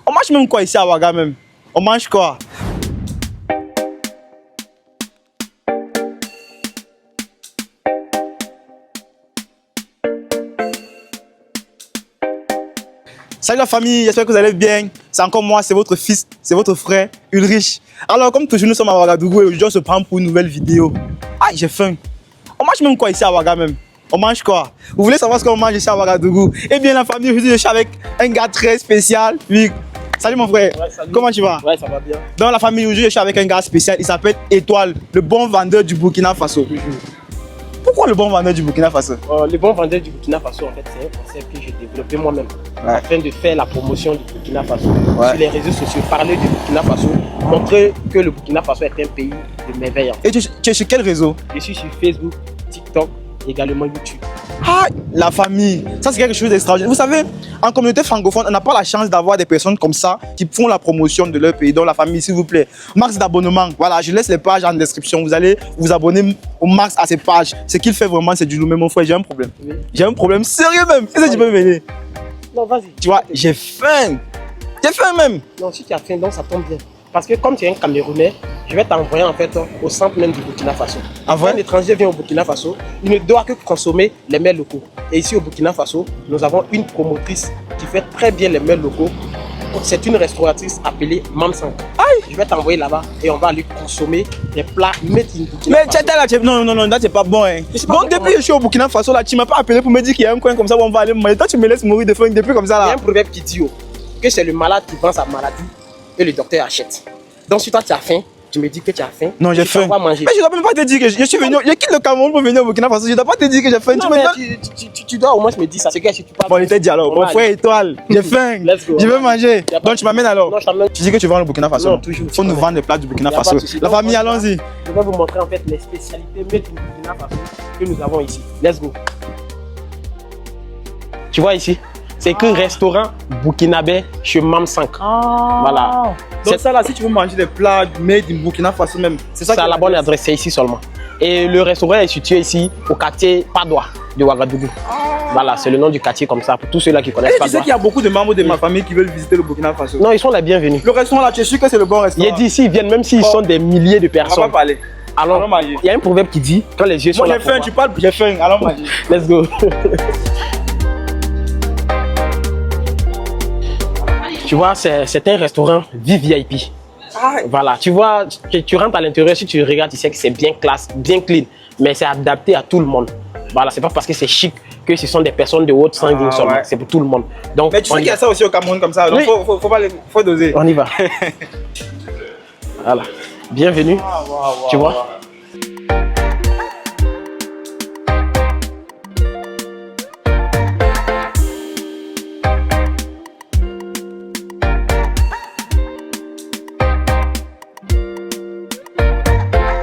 On mange même quoi ici à Ouaga même? On mange quoi? Salut la famille, j'espère que vous allez bien. C'est encore moi, c'est votre fils, c'est votre frère, Ulrich. Alors comme toujours, nous sommes à Ouagadougou et aujourd'hui on se prend pour une nouvelle vidéo. Ah, j'ai faim. On mange même quoi ici à Ouaga même? On mange quoi? Vous voulez savoir ce qu'on mange ici à Ouagadougou? Eh bien la famille, aujourd'hui je suis avec un gars très spécial. Oui. Salut mon frère. Ouais, salut. Comment tu vas? Ouais, ça va bien. Dans la famille, aujourd'hui je suis avec un gars spécial. Il s'appelle Étoile, le bon vendeur du Burkina Faso. Pourquoi le bon vendeur du Burkina Faso? Le bon vendeur du Burkina Faso, en fait, c'est un concept que j'ai développé moi-même afin de faire la promotion du Burkina Faso sur les réseaux sociaux, parler du Burkina Faso, montrer que le Burkina Faso est un pays de merveille. Et tu es sur quel réseau? Je suis sur Facebook, TikTok, également YouTube. Ah, la famille, ça c'est quelque chose d'extraordinaire. Vous savez, en communauté francophone, on n'a pas la chance d'avoir des personnes comme ça qui font la promotion de leur pays. Donc la famille, s'il vous plaît, max d'abonnement. Voilà, je laisse les pages en description. Vous allez vous abonner au max à ces pages. Ce qu'il fait vraiment, c'est du loup. Mais mon frère, j'ai un problème. Oui. J'ai un problème sérieux même. Est-ce que tu peux m'aider? Non, vas-y. Tu vois, j'ai faim. J'ai faim même. Non, si tu as faim, donc ça tombe bien. Parce que comme tu es un Camerounais, je vais t'envoyer en fait au centre même du Burkina Faso. Ah ouais? Quand un étranger vient au Burkina Faso, il ne doit que consommer les mets locaux. Et ici au Burkina Faso, nous avons une promotrice qui fait très bien les mets locaux. C'est une restauratrice appelée Mamsan. Je vais t'envoyer là-bas et on va aller consommer des plats made in Burkina Mais Faso. non, là c'est pas bon. Hein. Mais c'est pas Donc bon, depuis comment? que je suis au Burkina Faso, là, tu m'as pas appelé pour me dire qu'il y a un coin comme ça où on va aller manger. Toi, tu me laisses mourir de faim depuis comme ça Il y a là. un proverbe qui dit que c'est le malade qui vend sa maladie et le docteur achète. Donc si toi tu as faim, tu me dis que tu as faim. Non, j'ai faim. On va manger. Mais je dois même pas te dire que je suis venu. Je quitte le Cameroun pour venir au Burkina Faso. Je dois pas te dire que j'ai faim. Non, Tu me mais donnes. tu dois au moins me dire ça. C'est que si tu parles. Bon, je t'ai dit alors. On Mon va frère aller. Étoile, j'ai faim. Let's go. Je veux manger. Y a pas Donc tu m'amènes alors. Non, je t'emmène. Tu dis que tu vends le Burkina Faso. Non, toujours. Faut nous vendre les plats du Burkina Y a pas Faso. de souci. La Donc, famille, on va- allons-y. Je vais vous montrer en fait les spécialités made in Burkina Faso que nous avons ici. Let's go. Tu vois ici, c'est écrit restaurant burkinabé chez Mam 5. Voilà. Donc C'est ça là, si tu veux manger des plats made in Burkina Faso même, c'est ça. la bonne adresse, c'est ici seulement. Et le restaurant est situé ici au quartier Padoua de Ouagadougou. Voilà, c'est le nom du quartier comme ça pour tous ceux-là qui connaissent Et tu sais Padoua. qu'il y a beaucoup de membres de ma famille qui veulent visiter le Burkina Faso. Non, ils sont les bienvenus. Le restaurant là, tu es sûr que c'est le bon restaurant? Il est dit ici, ils viennent même s'ils Oh. sont des milliers de On va personnes. pas parler. Alors, Allons manger. il y a un proverbe qui dit quand les yeux sont Moi là j'ai pour faim, voir. tu parles, j'ai faim. Allons manger. Let's go. Tu vois, c'est un restaurant VVIP. Voilà, tu vois, tu rentres à l'intérieur, si tu regardes, tu sais que c'est bien classe, bien clean, mais c'est adapté à tout le monde. Voilà, c'est pas parce que c'est chic que ce sont des personnes de haute sanguine seulement, ouais. c'est pour tout le monde. Donc, Mais tu sais on qu'il y a ça aussi au Cameroun comme ça, donc Oui. faut doser. on y va. Voilà, bienvenue, tu vois.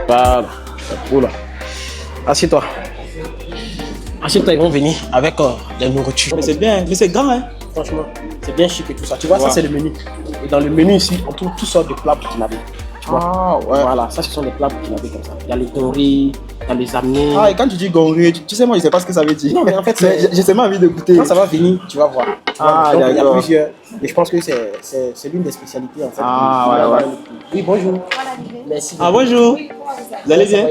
Voilà. Oula. Assieds-toi. Assieds-toi, ils vont venir avec la nourriture. Mais c'est bien, mais c'est grand hein. Franchement, c'est bien chic et tout ça. Tu vois, Ouais. ça c'est le menu. Et dans le menu ici, on trouve toutes sortes de plats burkinabés. Tu vois. Ah ouais. Voilà, ça ce sont des plats burkinabés comme ça. Il y a les dorés, il y a les amenés. Ah et quand tu dis gongré, tu sais moi je sais pas ce que ça veut dire. Non, mais en fait, Mais j'ai seulement envie de goûter. Quand ça va venir, tu vas voir. Ah, Donc, il y a d'accord. plusieurs. Et je pense que c'est l'une des spécialités en fait. Ah, ouais. Oui, bonjour. Merci. Ah bonjour. Vous allez bien?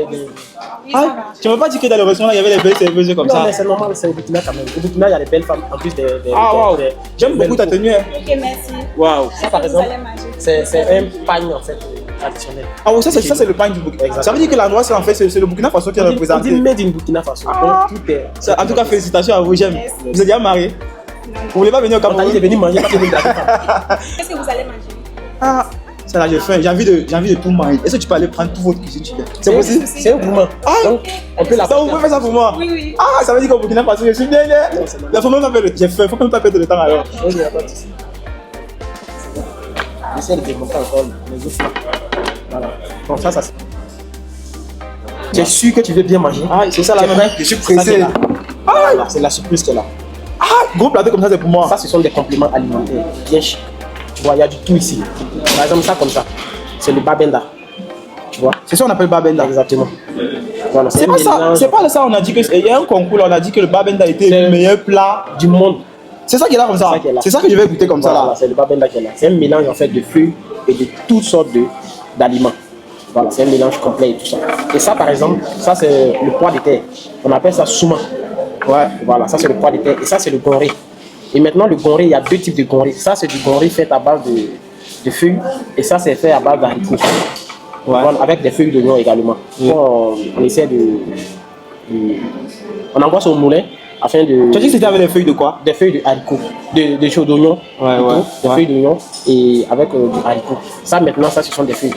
Ah, tu m'as pas dit que dans le restaurant il y avait les belles serveuses comme Non, ça. mais c'est normal, c'est au Burkina quand même. Au Burkina, il y a des belles femmes en plus des. Ah waouh. J'aime belles beaucoup ta peaux. tenue. Hein. Ok, merci. Waouh. Ça, par Vous exemple, allez manger. c'est un pagne en fait traditionnel. Ah ouais, ça c'est le pain du Burkina. Exactement. Ça veut dire que l'endroit c'est en fait c'est le Burkina Faso qui est On dit représenté. made in Burkina Faso. Ah. Donc tout est. En tout cas félicitations à vous, j'aime. Merci. Vous êtes déjà mariés? Vous voulez pas venir au On t'a dit de Cameroun? venir manger, pas de venir draguer. Qu'est-ce que vous allez manger? Ah, ça là j'ai faim, j'ai envie de tout manger. Est-ce que tu peux aller prendre toute votre cuisine tu viens? C'est possible? C'est un gourmand. Ah. Donc on peut la Ça vous pouvez faire ça pour moi? Oui, oui. Ah, ça veut dire qu'au Burkina Faso je suis bien là. Il faut même pas perdre le... J'ai faim, faut même pas perdre le temps alors. Ok, il n'y a pas de souci. J'essaie de démontrer encore les autres plats. Voilà. Donc ça c'est. Tu es sûr que tu veux bien manger? Ah, c'est ça là même. Je suis Ça, c'est pressé. là. Voilà, c'est la surprise qui est là. Ah, gros plateau comme ça c'est pour moi. Ça, ce sont des compléments alimentaires bien chic. Tu vois, il y a du tout ici. Par exemple, ça comme ça, c'est le babenda. Tu vois? C'est ça on appelle Babenda. Exactement. Voilà, C'est un pas ça, mélange c'est pas ça on a dit que il y a un concours là, on a dit que le Babenda était C'est- le meilleur plat. du monde. C'est ça qui est là comme ça. C'est ça que je vais goûter comme ça là. C'est le babenda qui est là. C'est un mélange en fait de feuilles et de toutes sortes d'aliments. Voilà, c'est un mélange complet et tout ça. Et ça, par exemple, ça c'est le pois de terre. On appelle ça souma. Ouais, voilà, ça c'est le pois de terre. Et ça c'est le gonré. Et maintenant, le gonré, il y a deux types de gonré. Ça, c'est du gonré fait à base de feuilles. Et ça, c'est fait à base d'haricots. Ouais. Voilà, avec des feuilles d'oignon également. On essaie on envoie ça au moulin afin de... Tu as dit que c'était avec des feuilles de quoi? Des feuilles de haricots. Des choses d'oignon. Ouais, ouais. Des feuilles d'oignon et avec du haricot. Ça, maintenant, ça, ce sont des feuilles.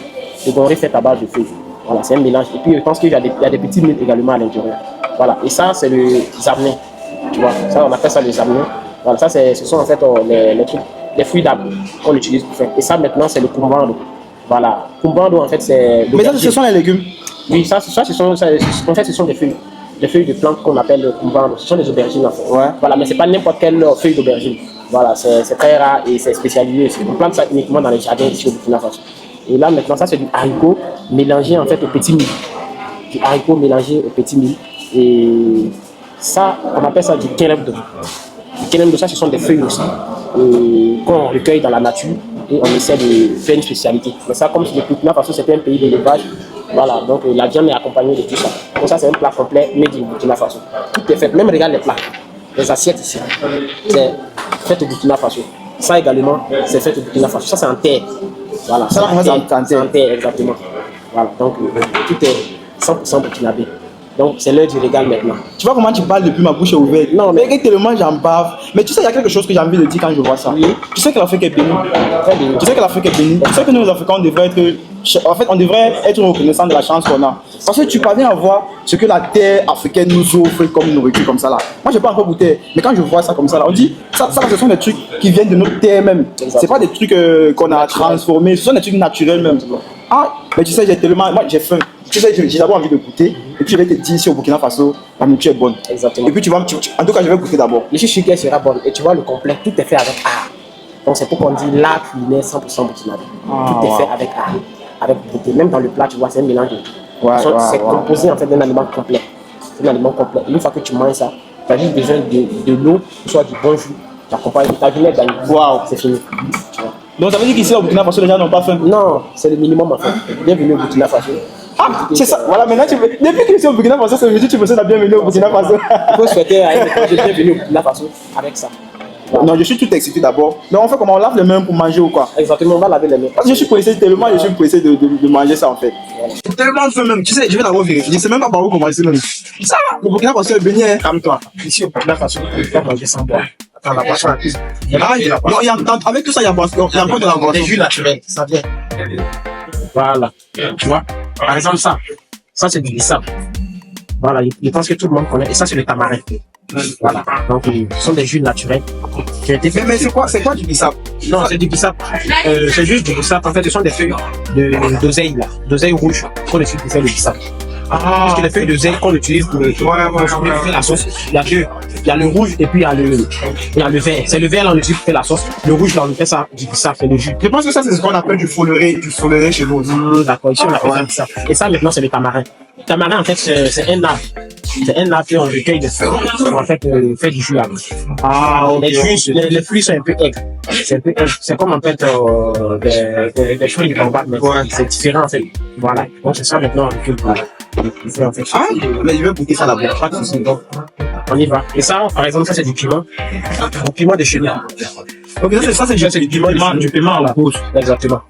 Le gonré fait à base de feuilles. Voilà, c'est un mélange. Et puis, je pense qu'il y a des petits milles également à l'intérieur. Voilà, et ça, c'est le zamenin. Tu vois, ça, on appelle ça le zamenin. Voilà, ça, ce sont en fait les fruits d'arbre qu'on utilise pour faire. Et ça, maintenant, c'est le kumbando. Voilà, kumbando, en fait, c'est... Mais ça, ce sont les légumes. Oui, ça, en fait, ce sont des feuilles de plantes qu'on appelle le kumbando. Ce sont des aubergines, en fait. Ouais. Voilà, mais c'est pas n'importe quelle feuille d'aubergine. Voilà, c'est très rare et c'est spécialisé. On plante ça uniquement dans les jardins ici au Burkina Faso. Et là, maintenant, ça, c'est du haricot mélangé, en fait, au petit mil. Du haricot mélangé au petit mil. Et ça, on appelle ça du kelemdo. Le kelemdo, ça, ce sont des feuilles aussi qu'on recueille dans la nature et on essaie de faire une spécialité. Mais ça, comme le Burkina Faso, c'était un pays d'élevage, voilà, donc la viande est accompagnée de tout ça. Donc ça, c'est un plat complet, mais du Burkina Faso. Tout est fait, même regarde les plats, les assiettes ici, c'est fait au Burkina Faso. Ça également, c'est fait au Burkina Faso. Ça, c'est en terre. Voilà, ça, c'est en terre, exactement. Voilà, donc tout est 100% burkinabé. Donc, c'est l'heure du régal maintenant. Tu vois comment tu parles depuis ma bouche est ouverte? Non, mais tellement j'en bave. Mais tu sais, il y a quelque chose que j'ai envie de dire quand je vois ça. Oui. Tu sais que l'Afrique est bénie. Très bénie. Tu sais que l'Afrique est bénie. Tu sais que nous, les Africains, on devrait être reconnaissants de la chance qu'on a. Parce que tu parviens à voir ce que la terre africaine nous offre comme nourriture comme ça là. Moi, je n'ai pas encore goûté. Mais quand je vois ça comme ça là, on dit, ça ce sont des trucs qui viennent de notre terre même. C'est pas des trucs qu'on a transformés. Ce sont des trucs naturels même. Ah, mais tu sais, moi, j'ai faim. Tu sais, j'ai d'abord envie de goûter, et puis je vais te dire si au Burkina Faso, la nourriture est bonne. Exactement. Et puis tu vas, en tout cas, je vais goûter d'abord. Le chichiké sera bon, et tu vois le complet, tout est fait avec art. Donc c'est pourquoi on dit l'art culinaire 100% burkinabé. Tout est fait avec art, avec beauté. Même dans le plat, tu vois, c'est un mélange de... c'est composé en fait d'un aliment complet. C'est un aliment complet. Et une fois que tu manges ça, tu as juste besoin de l'eau, soit du bon jus, tu accompagnes ta vinaigrette d'agneau. Waouh, c'est fini. Tu vois. Donc ça veut dire qu'ici au Burkina Faso, les gens n'ont pas faim? Non, c'est le minimum en fait. Bienvenue au Burkina Faso. Ah, c'est ça. Voilà, maintenant tu veux. Depuis que je suis au Burkina Faso, c'est aujourd'hui que tu me souhaites la bienvenue au Burkina Faso. Il faut souhaiter à un étranger bienvenue au Burkina Faso avec ça. Voilà. Non, je suis tout excité d'abord. Donc on fait comment? On lave les mains pour manger ou quoi? Exactement, on va laver les mains. Parce que je suis pressé tellement, je suis pressé de manger ça en fait. Voilà. Tellement faim même. Tu sais, je vais d'abord vérifier. Je sais même pas par où commencer même. Ça va. Le Burkina Faso est béni. Calme-toi. Ici au Burkina Faso, on peut manger sans boire. Attends, la boisson à plus. Avec tout ça, il y a boisson. Il y a pas de la boisson. Des jus naturels, ça vient. Voilà. Tu vois, par exemple, ça c'est du bissap. Voilà, je pense que tout le monde connaît. Et ça, c'est le tamarin. Voilà. Donc, ce sont des jus naturels qui ont été faits. Mais c'est quoi du bissap? Non, c'est du bissap. C'est juste du bissap. En fait, ce sont des feuilles d'oseille, là. D'oseille rouge qu'on utilise pour faire le bissap. Parce que les feuilles d'oseille qu'on utilise pour faire la sauce, il y a deux. Il y a le rouge et puis il y a le vert. C'est le vert là on utilise pour faire la sauce. Le rouge là on fait ça du bissap, c'est le jus. Je pense que ça c'est ce qu'on appelle du folleré chez nous. D'accord, ici on appelle ça bissap. Et ça maintenant c'est le tamarin. Le tamarin en fait c'est un arbre. C'est un arbre qu'on recueille de feuilles pour en fait faire du jus avec. Les fruits sont un peu aigres. C'est comme en fait des fruits du combat, mais c'est différent en fait. Voilà. Donc c'est ça maintenant on recule pour en fait. Ah, mais je vais goûter ça d'abord. Pas de soucis, donc on y va. Et ça, par exemple, ça c'est du piment. Du piment de chenille. Ok, ça c'est du piment à la pause. Exactement.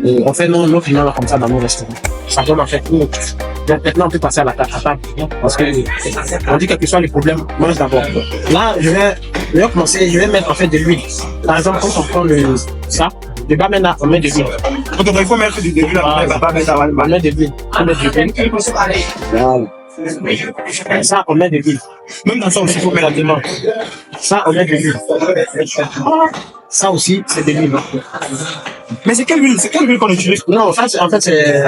Et on fait nos piments là comme ça dans nos restaurants. Ça donne en fait une autre. Donc maintenant on peut passer à la table. Parce que on dit quel que soit les problèmes, mange d'abord. Là, je vais commencer, je vais mettre en fait de l'huile. Par exemple, quand on prend ça, le bamena, on met de l'huile. Donc il faut mettre du début là, on met de l'huile. On met de l'huile. Voilà. Ça, on met de l'huile. Même dans ça aussi, il faut mettre la demande. Ça, on met de l'huile. Ça aussi, c'est de l'huile. Mais c'est quelle huile qu'on utilise? Non, ça, en fait, c'est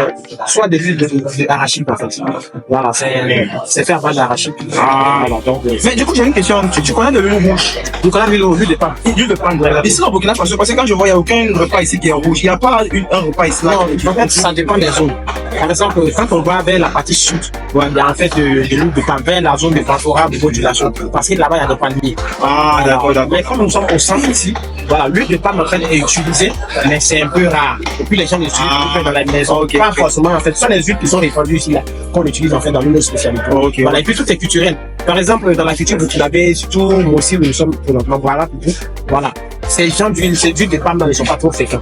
soit de l'huile d'arachide, en fait. Voilà, c'est fait à base d'arachide. Voilà, donc. Mais du coup, j'ai une question. Tu connais de l'huile rouge? Tu connais l'huile de palme? L'huile de palme. Ici, au Burkina Faso, parce que quand je vois, il n'y a aucun repas ici qui est rouge. Il n'y a pas un repas ici. Non, en fait, ça dépend des zones. Par exemple, quand on va vers la partie sud, il y a en fait de l'huile de palme. Vers la zone de Bantora, pas beaucoup d'utilisation parce que là-bas, il y a des palmiers. Ah, d'accord, d'accord. Mais comme nous sommes au centre ici, voilà, l'huile de palme en fait est utilisée, mais c'est un peu rare. Et puis les gens l'utilisent dans la maison. Ok, Pas ok. forcément en fait. Ce sont les huiles qui sont répandues ici, là, qu'on utilise en fait dans une spécialité. Ok, Voilà, et puis tout est culturel. Par exemple, dans la culture burkinabé, surtout moi aussi, nous sommes présentement, voilà. Ces gens d'huile, ces huiles de palme ne sont pas trop fréquents.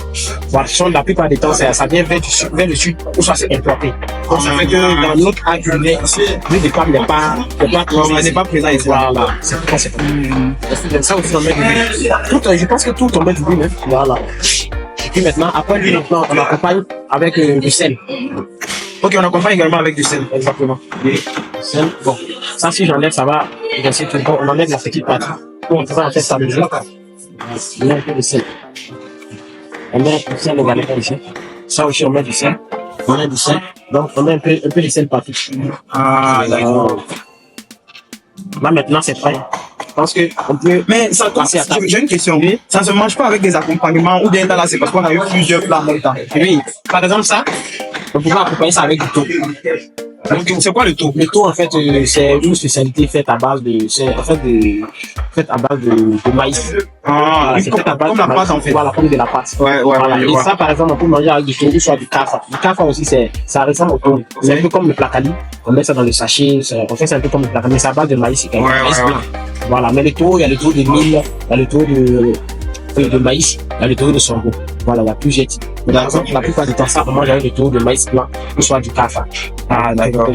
Voilà, la plupart des temps, ça vient vers le sud, ou soit c'est importé. Donc ça fait que dans notre art culinaire ici, l'huile de palme n'est pas présent ici. Voilà, c'est tout conséquent. Ça aussi, on met de l'huile. Je pense que tout, on met de l'huile. Hein. Voilà. Et puis maintenant, après l'huile, on accompagne avec du sel. Ok, on accompagne également avec du sel. Exactement. Du sel. Bon, ça, si j'enlève, ça va. On enlève la petite partie. On va en fait ça mesure. On met un peu de sel. On met du sel également ici. Ça aussi, on met du sel. On met du sel. Donc, on met un peu de sel partout. Ah, d'accord. Là, maintenant, c'est prêt. Je pense qu'on peut. Mais ça, passer à table. j'ai une question. Ça se mange pas avec des accompagnements ou bien là, c'est parce qu'on a eu plusieurs plats en même temps. Oui, par exemple, ça, on peut accompagner ça avec du thon. Donc, c'est quoi le taux? Le thon, en fait, c'est une spécialité faite à base de, de maïs. Ah, Voilà, c'est fait à base comme de la maïs. pâte en fait. Voilà, comme de la pâte. Ouais, Voilà. je Et vois. ça, par exemple, on peut manger avec du thon ou soit du kafa. Du kafa aussi, ça ressemble au thon. C'est un peu comme le placali. On met ça dans le sachet, on fait ça un peu comme le placali, mais c'est à base de maïs, c'est quand même maïs blanc. Voilà, mais le taux, il y a le taux de mil, il y a le taux de maïs, il y a le taux de sorgho. Voilà, il y a plusieurs types. Mais par exemple, la plupart du temps, ça, on mange avec le taux de maïs blanc ou soit du kafa. Ah, d'accord.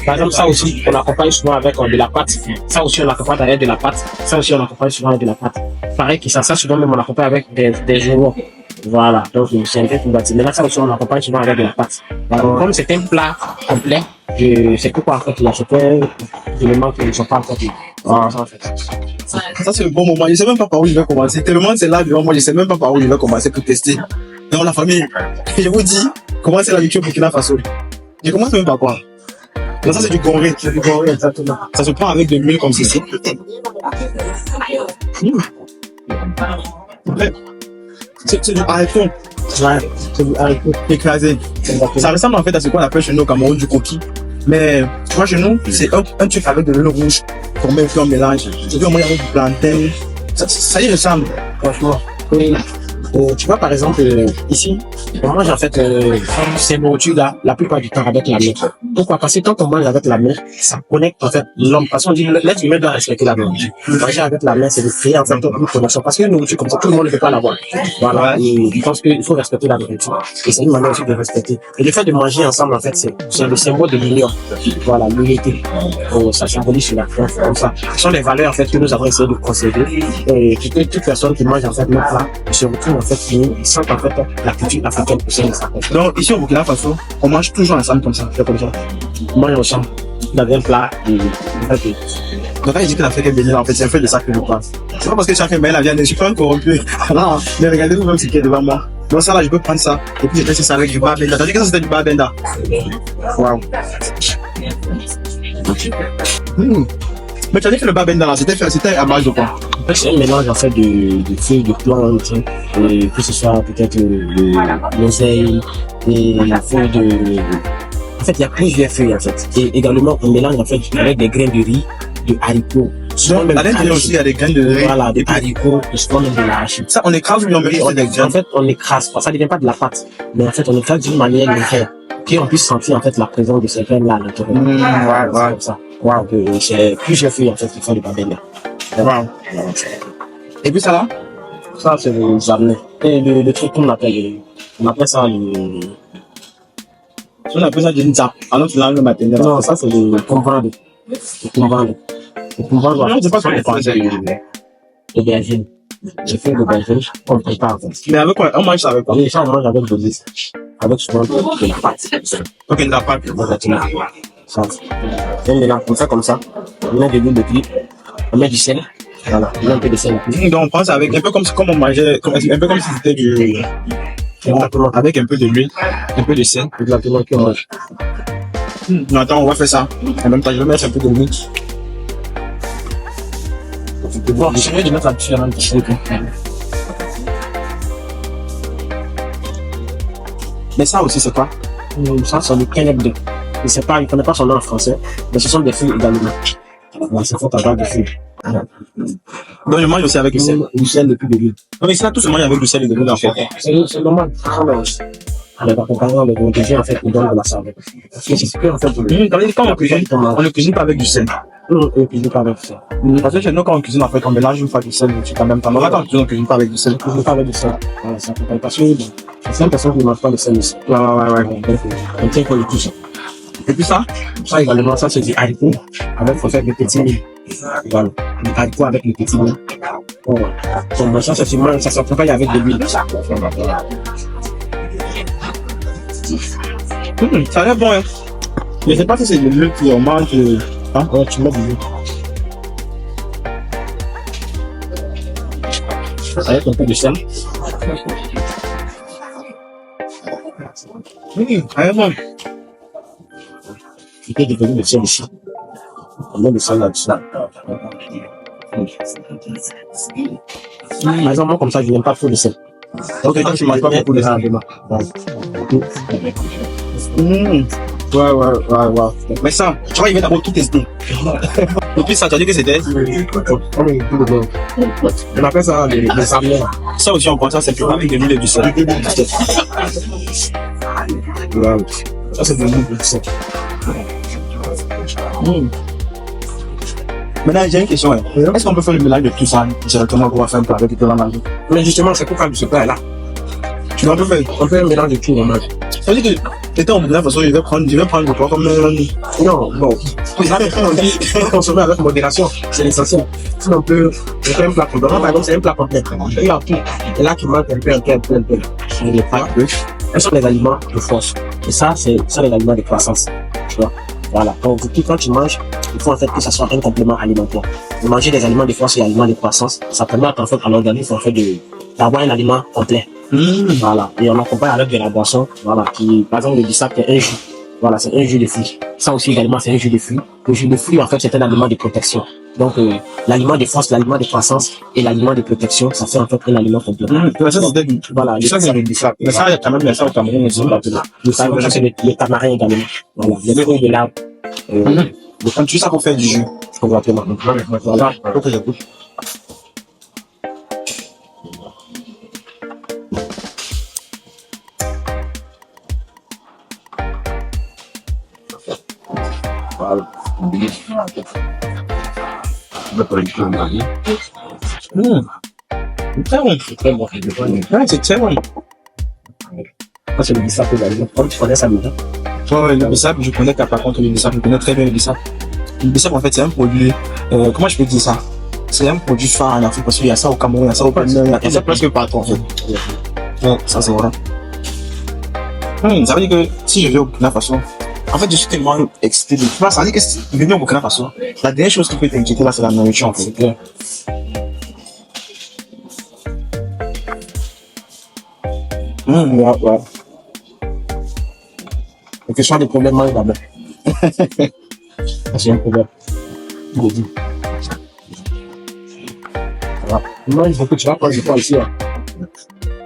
Par exemple, ça aussi, on accompagne souvent avec de la pâte. Ça aussi, on accompagne avec de la pâte. Ça aussi, on accompagne souvent avec de la pâte. Pareil que ça souvent même, on accompagne avec des jaunes. Voilà, donc c'est un peu tout bâti. Mais là, ça aussi, on accompagne souvent avec de la pâte. Voilà. Comme c'est un plat complet, c'est pourquoi en fait, il y a certains éléments qui ne sont pas encore en fait. Ça, c'est le bon moment. Je sais même pas par où je vais commencer. Tellement c'est là devant moi, je sais même pas par où je vais commencer pour tester. Donc, la famille, je vous dis, comment c'est l'habitude au Burkina Faso. Je commence même par quoi? Donc, ça, c'est du goré. C'est du goré, exactement. Ça se prend avec de l'huile comme ceci. Ouais. C'est du haricot. Ouais, c'est du haricot. Écrasé. Ça ressemble en fait à ce qu'on appelle chez nous au Cameroun du coquille. Mais tu vois, chez nous, c'est un truc avec de l'huile rouge qu'on met en mélange. Et puis on mange avec du plantain. Ça y ressemble. Franchement. Oui. Tu vois, par exemple, ici, on mange en fait ces nourritures là, la plupart du temps avec la mer. Pourquoi? Parce que quand on mange avec la mer, ça connecte en fait l'homme. Parce qu'on dit l'être humain doit respecter la nourriture. Manger avec la mer, c'est de créer en fait une connexion. Parce que une nourriture comme ça, tout le monde ne peut pas l'avoir. Voilà. Et je pense qu'il faut respecter la nourriture. Et c'est une manière aussi de respecter. Et le fait de manger ensemble, en fait, c'est le symbole de l'union. Voilà, l'unité. Ça symbolise sur la France, comme ça. Ce sont les valeurs en fait que nous avons essayé de conserver. Et que toute personne qui mange en fait notre plat se retrouve en fait ils sentent en fait la culture africaine au sein de ça. Donc ici au Burkina Faso, on mange toujours ensemble comme ça. C'est comme ça. On mange ensemble dans un plat. Donc quand il dit que l'Afrique est bénie, en fait, c'est un fait de ça que je pense. C'est pas parce que chacun met la viande, je suis pas un corrompu. Non, mais regardez vous-même ce qui est devant moi. Donc ça là, je peux prendre ça et puis je teste ça avec du babenda. T'as dit que ça c'était du babenda. Waouh. Mais tu as dit que le babenda là, c'était à base de quoi? En fait, c'est un mélange en fait de feuilles de plantes, que ce soit peut-être l'oseille, des feuilles de. En fait, il y a plusieurs feuilles en fait. Et également, on mélange en fait avec des graines de riz, de haricots. Donc, à l'intérieur aussi, il y a des graines de riz. Voilà, des haricots, souvent même de l'arachide. Ça, on écrase ou bien on met des graines? En fait, on écrase pas. Ça ne devient pas de la pâte. Mais en fait, on écrase d'une manière légère. Qu'on puisse sentir en fait la présence de ces graines-là à l'intérieur. Ouais. Comme ça. Waouh, c'est plusieurs feuilles en fait qui font du babenda. Wow. Et puis ça là? Ça, c'est le zablé. Et le truc qu'on appelle, ça le. On appelle ça du nzap. Alors tu langues maternelle. Non, ça c'est le comprendre. Le comprendre. Le comprendre. Non, je sais pas ce qu'on pense. L'aubergine. J'ai fait l'aubergine, on prépare en fait. Mais avec quoi? On mange ça avec quoi? Oui, ça on mange avec de l'huile. Avec souvent de la pâte. Ok, de la pâte. Ça. Et maintenant, on fait comme ça. On met de l'huile de cuir. On met du sel. Voilà, on met un peu de sel. Donc on prend ça avec un peu comme on mangeait, un peu comme si c'était du. Avec un peu de l'huile, un peu de sel. Exactement, qu'on mange. Attends, on va faire ça. En même temps, je vais mettre un peu de l'huile. Bon, je vais mettre la petite en même temps. Mais ça aussi, c'est quoi? Ça, c'est le keneb. Je ne connais pas son nom en français, mais ce sont des feuilles également. Voilà, c'est fort à base de fibres. Donc, je mange aussi avec Du sel et puis de l'huile. Non, mais ça, tout se mange avec du sel et de l'huile, en fait. C'est normal. Avec l'accompagnement de protéger, en fait, on donne de la saveur. Parce que c'est ce que, en fait, Quand on ne cuisine pas avec du sel. on cuisine pas avec ça. Parce que chez nous, quand on cuisine, en fait, on mélange une fois du sel et en même temps. Là, quand on cuisine pas avec du sel. On cuisine pas avec du sel. Voilà, c'est accompagné. Parce que, bon, c'est une personne qui ne mange pas le sel aussi. Ouais. Donc, on tient compte de tout ça. Et puis ça? Ça également, ça c'est du haricot avec faut faire des petits mille. Voilà. Du haricot avec les petits mille. Bon, ça, ça s'accompagne avec de l'huile. Ça a l'air bon, hein. Je sais pas si c'est de l'huile qu'on mange. Hein? Ouais, tu mets de l'huile. Avec un peu de sel. Ça a l'air bon. Tu peux déposer le sel ici. On met le sel là-dessus. Par exemple, moi, comme ça, je n'aime pas trop le sel. Ok, quand tu manges pas beaucoup de sel. Ouais. Mais ça, tu vois, il met d'abord tout tester. Et puis ça, tu as dit que c'était? On appelle ça les sablons. Ça aussi, on prend ça, c'est plus avec de l'huile et du sel. Ça, c'est de l'huile et du sel. Maintenant, j'ai une question. Est-ce qu'on peut faire le mélange de tout ça directement pour faire un plat avec la manger? Mais justement, c'est pour faire ce plat-là. Tu vas faire. On fait un mélange de tout, on mange. Ça veut dire que t'étais en Burkina Faso, je vais prendre le poids comme non, bon. On dit consommer avec modération, c'est l'essentiel. Sinon, on peut faire un plat complet. Par exemple, c'est un plat complet. Il y a tout. Et là, qui manque un peu. Les plats, ce sont les aliments de force. Et ça, c'est les aliments de croissance. Tu vois. Voilà. Donc, quand tu manges, il faut en fait que ça soit un complément alimentaire. De manger des aliments de force et des aliments de croissance, ça permet en fait à l'organisme en fait d'avoir un aliment complet. Voilà. Et on accompagne avec de la boisson, voilà, qui, par exemple, le bissap, c'est un jus. Voilà, c'est un jus de fruits. Ça aussi également, c'est un jus de fruits. Le jus de fruits, en fait, c'est un aliment de protection. Donc, l'aliment de force, l'aliment de croissance et l'aliment de protection, ça fait en fait un aliment complet. Voilà. Ça, c'est le bissap. Mais ça, il y a quand même ça au Cameroun aussi. Le ça, c'est le tamarin également. Voilà. Les fruits de l'arbre. Quand tu sais ça pour faire du jus. Exactement. Voilà. Ok, j'écoute. Voilà. Très bon. C'est très bon. Ouais, c'est très bon. Ça, c'est le bissap également. Comme tu connais ça déjà. Ouais, le bissap, je connais pas par contre le bissap, je connais très bien le bissap. Le bissap, en fait, c'est un produit, comment je peux dire ça? C'est un produit phare en Afrique parce qu'il y a ça au Cameroun, il y a ça au Bénin, il y a ça presque partout en fait. Ouais, ça c'est vrai. Ça veut dire que si je vais au Burkina Faso, en fait, je suis tellement excité de ça. Ça veut dire que si je viens au Burkina Faso, la dernière chose qui peut t'inquiéter là, c'est la nourriture en fait. Ouais. La question des problèmes, moi, d'abord. C'est un problème. Je le dis. Voilà. Moi, il faut que tu vas prendre le poids ici.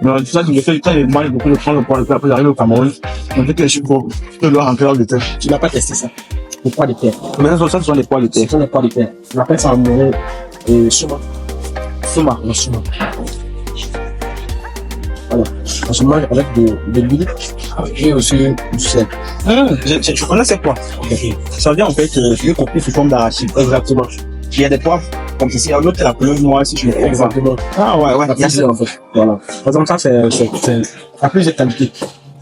Non, tout ça, je fais, je mange beaucoup, je prends le poids, après j'arrive au Cameroun, on dit que je suis gros, je dois rentrer dans le terre. Tu n'as pas testé ça. Le poids de terre. Mais ça, ce sont les poids de terre. Ce sont les poids de terre. On appelle ça en mot souma. Souma. Voilà. On se mange avec de l'huile et aussi du sel. Je connais ces pois. Ça veut dire en fait que compris sous forme d'arachide. Exactement. Il y a des pois comme ceci, en l'autre c'est la couleur noire si je me trompe. Exactement. Ah ouais. Il y a ça en fait. Voilà. Par exemple, ça c'est à plusieurs qualités.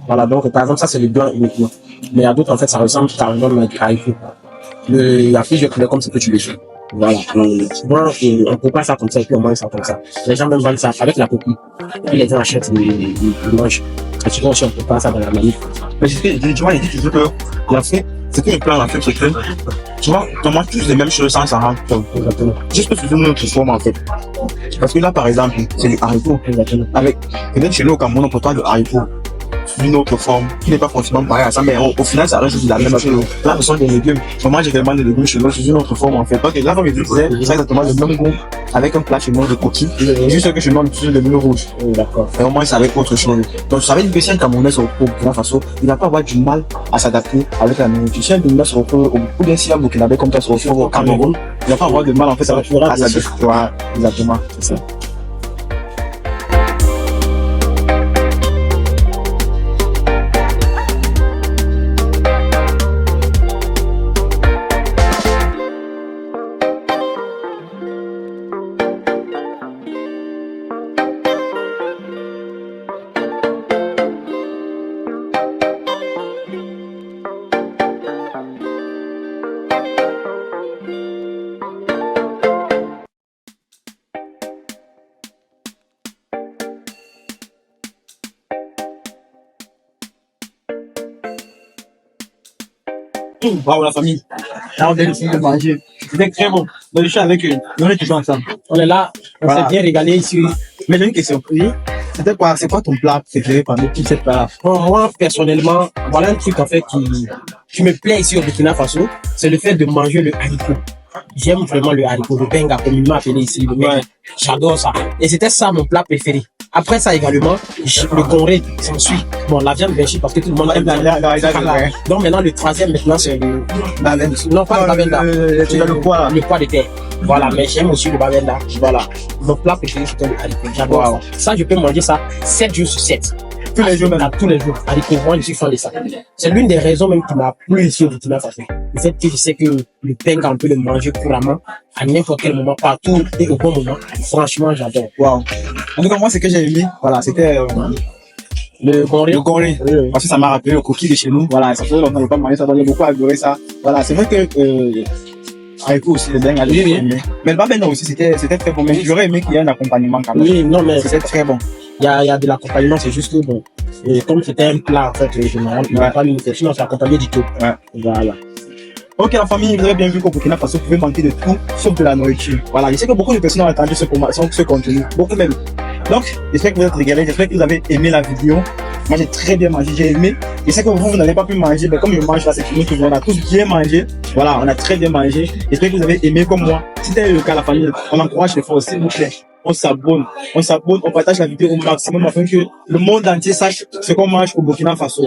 Voilà, donc par exemple, ça c'est le blanc uniquement. Mais il y a d'autres en fait, ça ressemble carrément à du haricot. Il y a plusieurs couleurs comme ce que tu le fais. Voilà. Souvent, on prépare ça comme ça et puis on mange ça comme ça. Les gens même vendent ça avec la coquille. Puis les gens achètent, ils mangent. Et souvent aussi, on prépare ça dans la manip. Mais c'est ce que tu vois, il dit que l'Afrique, c'est que le plan en fait, c'est que tu vois, on mange tous les mêmes choses sans s'en rendre compte. Exactement. Juste que sous une autre forme en fait. Parce que là par exemple, c'est du haricot. Exactement. Avec, peut-être chez nous au Cameroun, on peut pas de haricot d'une autre forme, qui n'est pas forcément pareil à ça, mais au final, ça reste la même chose. Là, ce sont des légumes. Moi, j'ai vraiment des légumes chez nous, sous une autre forme, en fait. Donc, là, comme je disais, c'est exactement le même goût, avec un plat chez nous de coquille, juste que chez nous, on utilise le menu rouge. D'accord. Et au moins, c'est avec autre chose. Donc, ça veut dire que si un Camerounais au Burkina Faso, il va pas avoir du mal à s'adapter avec la nourriture. Si un Burkinabé se retrouve, ou bien si un Burkinabé comme ça se retrouve au Cameroun, il va pas avoir de mal, en fait, à s'adapter. Exactement, c'est ça. Bravo la famille. Là, on vient de manger. C'était très bon. Donc, je suis avec eux. On est toujours ensemble. On est là, on Voilà. s'est bien régalé ici. Mais j'ai une question. Oui. C'est quoi ton plat préféré parmi tous ces plats? Bon, moi, personnellement, voilà un truc en fait qui me plaît ici au Burkina Faso, c'est le fait de manger le haricot. J'aime vraiment le haricot, le benga, comme il m'a appelé ici. Le benga. Ouais. J'adore ça. Et c'était ça mon plat préféré. Après ça également, le goré s'ensuit. Bon, la viande bien sûr parce que tout le monde aime la viande. Ouais. Donc maintenant, le troisième maintenant, c'est le... Bavenda. Non, pas le bavenda. Le poids. Le poids de terre. Voilà, mais j'aime aussi le bavenda. Voilà. Mon plat préféré, c'était le haricot. J'adore Wow. ça. Ça, je peux manger ça 7 jours sur 7. Tous les jours même. Tous les jours. Haricot, moi, je suis fan de ça. C'est l'une des raisons même qui m'a plu ici au Burkina Faso. Le fait que je sais que le pain, on peut le manger couramment, à n'importe quel moment, partout et au bon moment. Franchement, j'adore. Wow. En tout cas, moi, ce que j'ai aimé, voilà, c'était Le goré. le goré. Parce que ça m'a rappelé le coquille de chez nous. Voilà, ça fait longtemps que je n'ai pas mangé ça, donc j'ai beaucoup adoré ça. Voilà, c'est vrai que avec aussi le dingue, Oui. mais le bavenda aussi, c'était très bon. Mais j'aurais aimé qu'il y ait un accompagnement quand même. Oui, non, mais C'était très bon. il y a de l'accompagnement, c'est juste que bon. Et comme c'était un plat, en fait, général, il n'y a pas mis sinon c'est accompagné du tout. Ouais. Voilà. Ok, la famille, vous avez bien vu qu'au Burkina Faso, vous pouvez manquer de tout sauf de la nourriture. Voilà, je sais que beaucoup de personnes ont entendu ce contenu, beaucoup même. Donc, j'espère que vous êtes régalés, j'espère que vous avez aimé la vidéo. Moi, j'ai très bien mangé, j'ai aimé. Je sais que vous n'avez pas pu manger, mais comme je mange là, c'est fini, on a tous bien mangé. Voilà, on a très bien mangé. J'espère que vous avez aimé comme moi. Si c'était le cas, la famille, on encourage les forces, s'il vous plaît. On s'abonne, on partage la vidéo au maximum afin que le monde entier sache ce qu'on mange au Burkina Faso.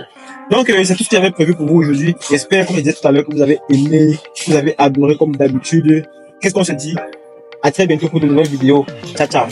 Donc, c'est tout ce qu'il y avait prévu pour vous aujourd'hui. J'espère, comme je disais tout à l'heure, que vous avez aimé, que vous avez adoré comme d'habitude. Qu'est-ce qu'on se dit? À très bientôt pour de nouvelles vidéos. Ciao, ciao.